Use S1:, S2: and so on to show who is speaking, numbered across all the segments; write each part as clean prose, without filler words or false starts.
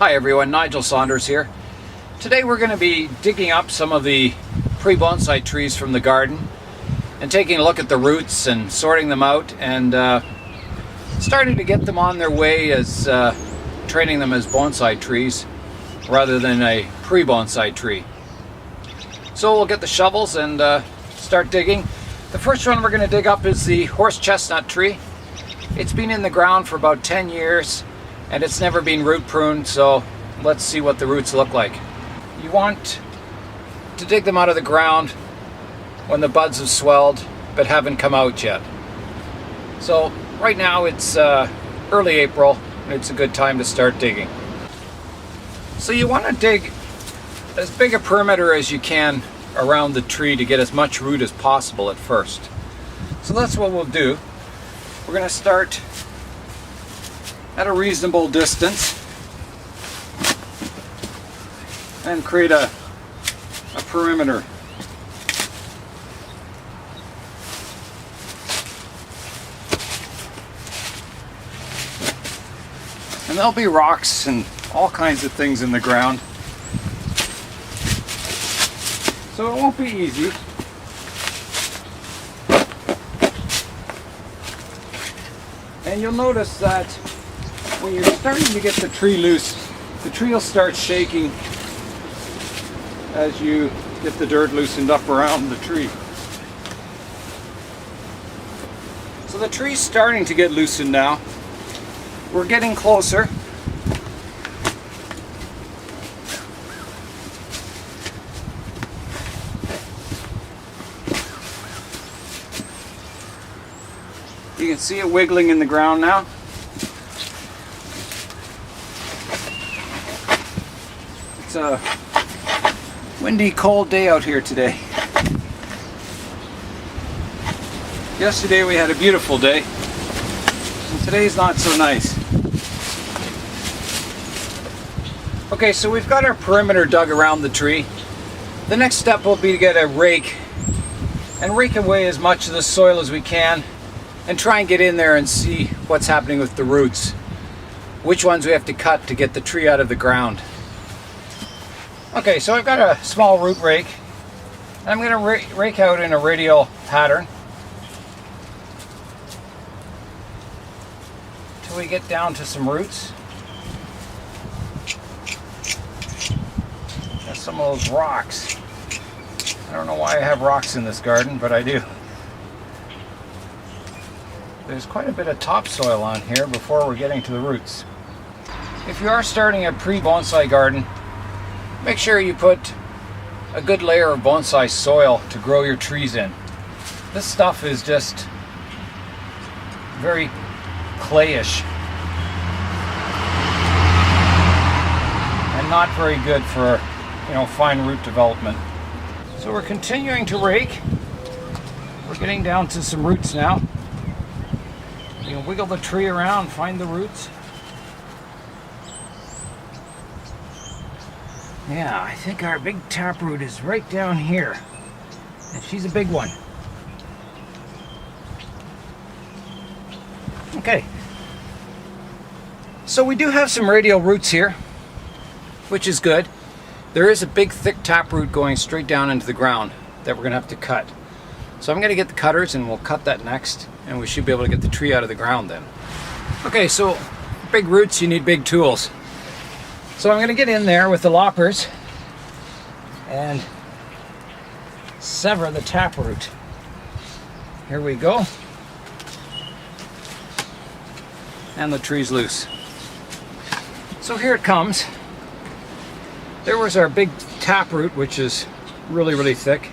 S1: Hi everyone, Nigel Saunders here. Today we're going to be digging up some of the pre-bonsai trees from the garden and taking a look at the roots and sorting them out and starting to get them on their way as training them as bonsai trees rather than a pre-bonsai tree. So we'll get the shovels and start digging. The first one we're going to dig up is the horse chestnut tree. It's been in the ground for about 10 years and it's never been root pruned, so let's see what the roots look like. You want to dig them out of the ground when the buds have swelled but haven't come out yet. So right now it's early April and it's a good time to start digging. So you want to dig as big a perimeter as you can around the tree to get as much root as possible at first. So that's what we'll do. We're going to start at a reasonable distance and create a perimeter. And there'll be rocks and all kinds of things in the ground, so it won't be easy. And you'll notice that when you're starting to get the tree loose, the tree will start shaking as you get the dirt loosened up around the tree. So the tree's starting to get loosened now. We're getting closer. You can see it wiggling in the ground now. It's a windy, cold day out here today. Yesterday we had a beautiful day, and today's not so nice. Okay, so we've got our perimeter dug around the tree. The next step will be to get a rake and rake away as much of the soil as we can and try and get in there and see what's happening with the roots. Which ones we have to cut to get the tree out of the ground. Okay, so I've got a small root rake. I'm going to rake out in a radial pattern till we get down to some roots. Got some of those rocks. I don't know why I have rocks in this garden, but I do. There's quite a bit of topsoil on here before we're getting to the roots. If you are starting a pre-bonsai garden, make sure you put a good layer of bonsai soil to grow your trees in. This stuff is just very clayish and not very good for, fine root development. So we're continuing to rake. We're getting down to some roots now. You can wiggle the tree around, find the roots. Yeah, I think our big taproot is right down here. And she's a big one. Okay. So we do have some radial roots here, which is good. There is a big thick taproot going straight down into the ground that we're going to have to cut. So I'm going to get the cutters and we'll cut that next, and we should be able to get the tree out of the ground then. Okay, so big roots, you need big tools. So I'm going to get in there with the loppers and sever the taproot. Here we go. And the tree's loose. So here it comes. There was our big taproot, which is really, really thick.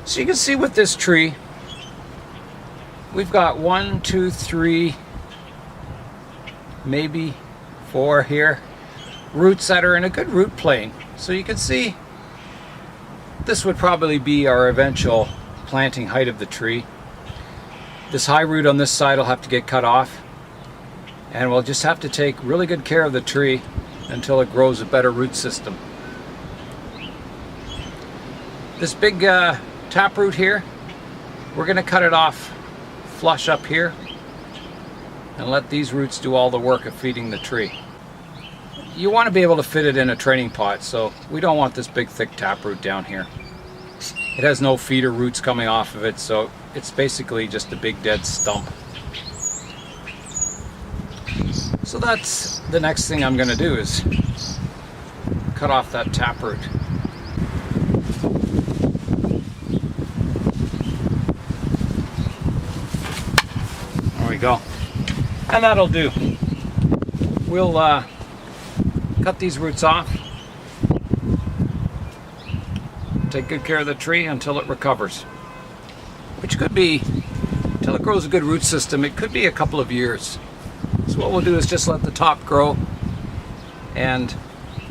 S1: So you can see with this tree, we've got 1, 2, 3, maybe 4 here, roots that are in a good root plane. So you can see this would probably be our eventual planting height of the tree. This high root on this side will have to get cut off, and we'll just have to take really good care of the tree until it grows a better root system. This big taproot here, we're going to cut it off flush up here and let these roots do all the work of feeding the tree. you want to be able to fit it in a training pot, so we don't want this big thick taproot down here. It has no feeder roots coming off of it, so it's basically just a big dead stump. So that's the next thing I'm going to do, is cut off that taproot. There we go. And that'll do. We'll cut these roots off. Take good care of the tree until it recovers. Which could be, until it grows a good root system, it could be a couple of years. So what we'll do is just let the top grow and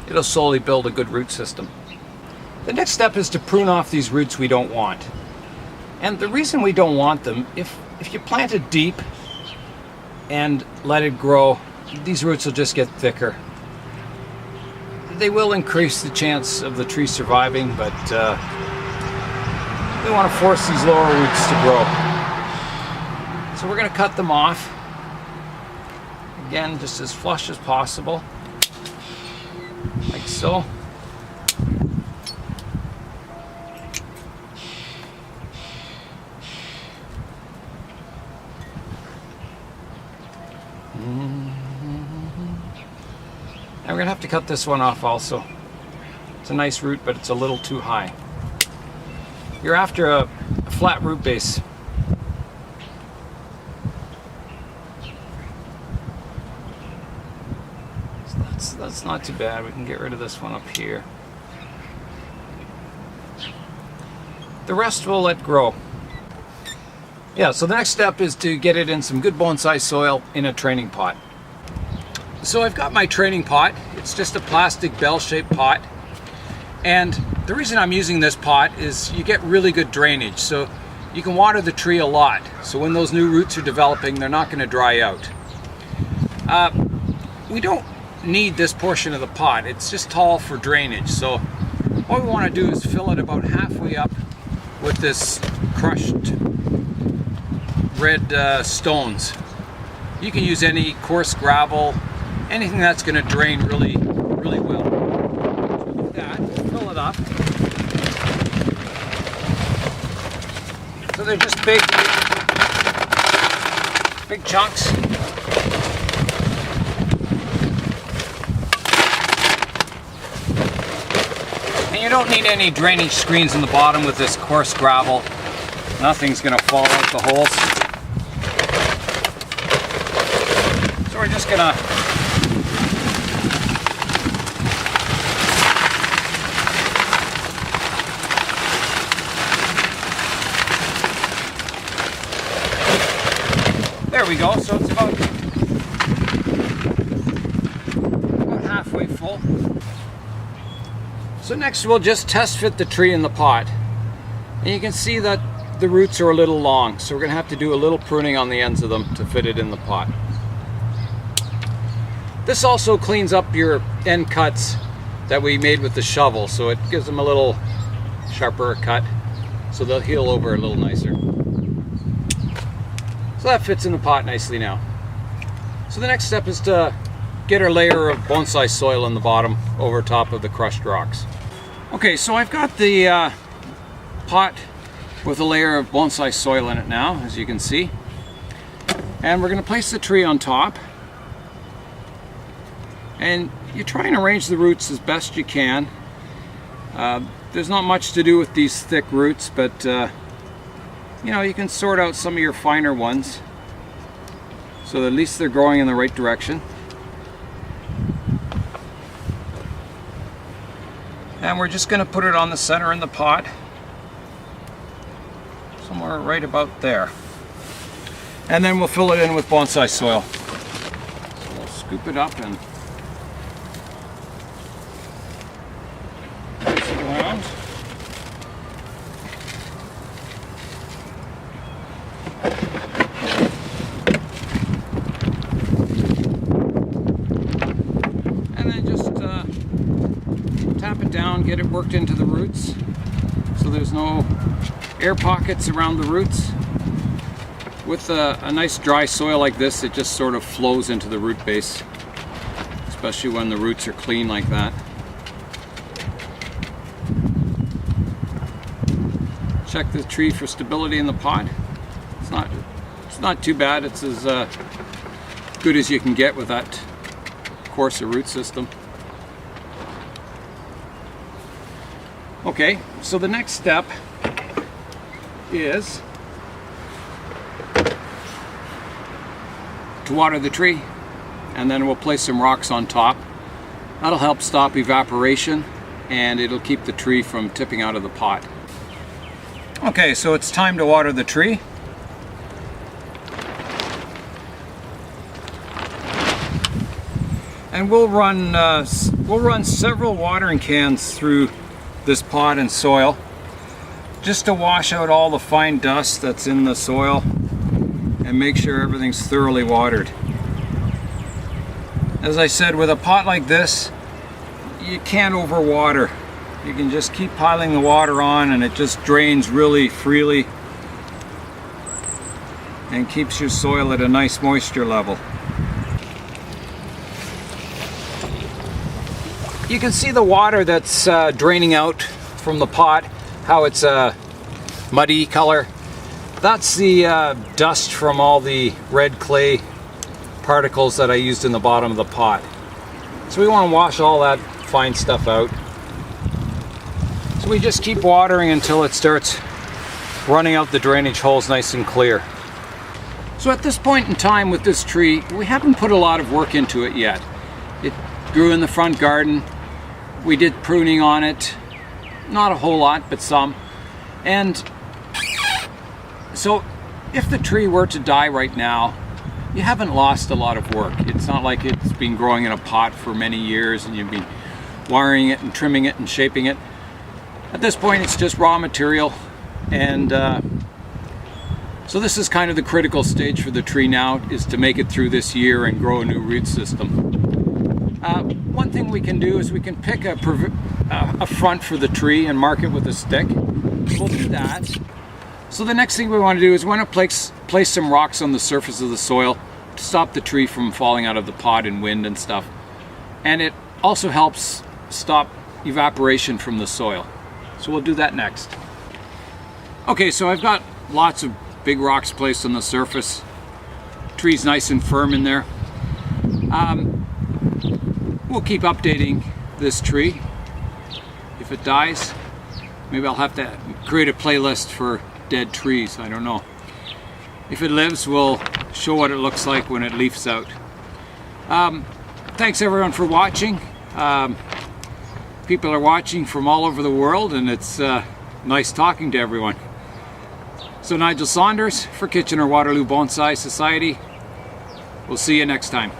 S1: it'll slowly build a good root system. The next step is to prune off these roots we don't want. And the reason we don't want them, if you plant it deep and let it grow, these roots will just get thicker. They will increase the chance of the tree surviving, but we want to force these lower roots to grow. So we're going to cut them off. Again, just as flush as possible, like so. And we're going to have to cut this one off also. It's a nice root, but it's a little too high. You're after a flat root base. So that's not too bad. We can get rid of this one up here. The rest we'll let grow. Yeah, so the next step is to get it in some good bonsai soil in a training pot. So I've got my training pot. It's just a plastic bell-shaped pot. And the reason I'm using this pot is you get really good drainage. So you can water the tree a lot. So when those new roots are developing, they're not going to dry out. We don't need this portion of the pot. It's just tall for drainage. So what we want to do is fill it about halfway up with this crushed red stones. You can use any coarse gravel, anything that's going to drain really well. Do that, fill it up. So they're just big chunks. And you don't need any drainage screens in the bottom with this coarse gravel. Nothing's going to fall out the holes. So we're just going to there we go. So it's about halfway full. So next we'll just test fit the tree in the pot. And you can see that the roots are a little long, so we're going to have to do a little pruning on the ends of them to fit it in the pot. This also cleans up your end cuts that we made with the shovel, so it gives them a little sharper cut, so they'll heal over a little nicer. So that fits in the pot nicely now. So the next step is to get our layer of bonsai soil in the bottom over top of the crushed rocks. Okay, so I've got the pot with a layer of bonsai soil in it now, as you can see. And we're going to place the tree on top. And you try and arrange the roots as best you can. There's not much to do with these thick roots, but you know, you can sort out some of your finer ones so that at least they're growing in the right direction. And we're just going to put it on the center in the pot, somewhere right about there. And then we'll fill it in with bonsai soil. So we'll scoop it up and place it around. And then just tap it down, get it worked into the roots so there's no air pockets around the roots. With a nice dry soil like this, it just sort of flows into the root base. It's especially when the roots are clean like that. Check the tree for stability in the pot. It's not too bad. It's as good as you can get with that coarser root system. Okay, so the next step is to water the tree, and then we'll place some rocks on top. That'll help stop evaporation, and it'll keep the tree from tipping out of the pot. Okay, so it's time to water the tree. And we'll run several watering cans through this pot and soil just to wash out all the fine dust that's in the soil and make sure everything's thoroughly watered. As I said, with a pot like this, you can't overwater. You can just keep piling the water on and it just drains really freely and keeps your soil at a nice moisture level. You can see the water that's draining out from the pot, how it's a muddy color. That's the dust from all the red clay particles that I used in the bottom of the pot. So we want to wash all that fine stuff out. So we just keep watering until it starts running out the drainage holes nice and clear. So at this point in time with this tree, we haven't put a lot of work into it yet. It grew in the front garden. We did pruning on it, not a whole lot, but some. And so if the tree were to die right now, you haven't lost a lot of work. It's not like it's been growing in a pot for many years and you've been wiring it and trimming it and shaping it. At this point, it's just raw material. And so this is kind of the critical stage for the tree now, is to make it through this year and grow a new root system. One thing we can do is we can pick a front for the tree and mark it with a stick. We'll do that. So the next thing we want to do is we want to place some rocks on the surface of the soil to stop the tree from falling out of the pot in wind and stuff. And it also helps stop evaporation from the soil. So we'll do that next. Okay, so I've got lots of big rocks placed on the surface. Tree's nice and firm in there. We'll keep updating this tree. If it dies, maybe I'll have to create a playlist for dead trees, I don't know. If it lives, we'll show what it looks like when it leaves out. Thanks everyone for watching. People are watching from all over the world, and it's nice talking to everyone. So Nigel Saunders for Kitchener-Waterloo Bonsai Society. We'll see you next time.